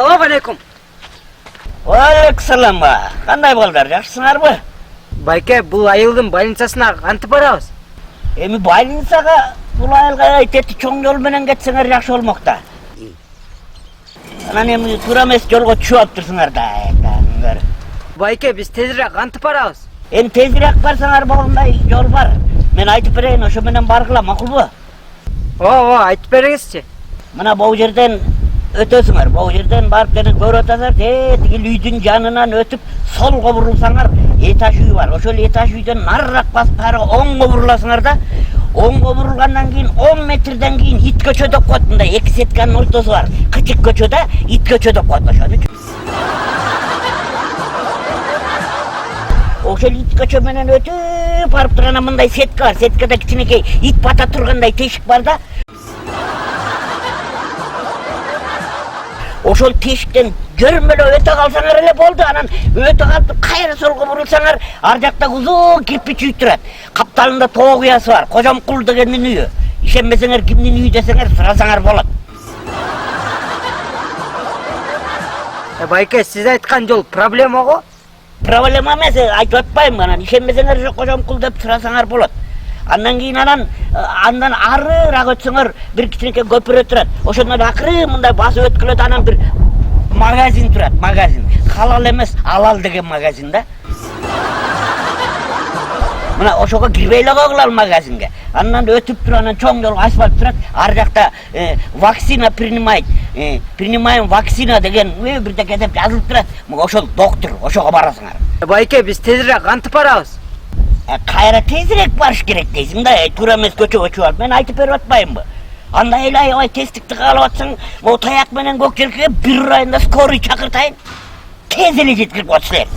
Assalomu alaykum. Валейкум ба. Кандай балдар, жакшысыңарбы? Байке, бул айылдын больницасына кантип барабыз? Эми больницага бул айылга айтети чоң жол менен кетсеңер жакшы болмок да. Анан эми туура эмес жолго түшүп алыптырсыңар да. Байке, биз тезирээк кантип барабыз? Эми тезирээк барсаңар болгондой жол бар. Мен айтып берейин, ошо менен баргыла, макулбу? Ооба, айтып бериңизчи. Мына бул жерден өтөсүңөр. Бул жерден барып жана көрүп атасыңар, тиги үйдүн жанынан өтүп солго бурулсаңар, этаж үй бар. Ошол этаж үйдөн нарыраак басып ары оңго буруласыңар да. Оңго бурулгандан кийин 10 метрден кийин ит көчө деп коет. Мындай эки сетканын ортосу бар. Кычык көчөдө ит көчө деп коет ошону. Ошол ит көчө менен өтүп барып турганда мындай сетка бар. Сеткада кичинекей ит бата тургандай тешик бар да. Ошол тешиктен көрмөлөп өтө калсаңар эле болду. Анан өтө калып кайра солго бурулсаңар, ар жакта узун кирпич үй турат. Капталында тоо куясы бар. Кожомкул дегендин үйү. Ишенбесеңер, кимдин үйү десеңер сурасаңар болот. Байке, сиз айткан жол проблема го? Проблема эмес, айтып атпайм. Анан ишенбесеңер ошо кожомкул деп сурасаңар болот. Андан кийин андан арыраак өтсөңөр бир кичинекей көпүрө турат. Ошондон акыры мындай басып өткүлөт, анан бир магазин турат, магазин. Халал эмес, алал деген магазин да. Мына ошого кирбей эле койгула ал магазинге. Андан өтүп туруп анан чоң жол асфальт турат. Ар жакта вакцина принимаем вакцина деген бирдеке деп жазылып турат. Ошол доктор, ошого барасыңар. Байке, биз тезирээк кантип барабыз? Кайра тезирээк барыш керек дейсиң да, туура эмес көчөгө чыгып алып. Мен айтып берип атпаймынбы? Андай эле аябай тезтикти каалап атсаң, могу таяк менен көк желкеге бир ырайында скорый чакыртайын. Тез эле жеткирип коет силер.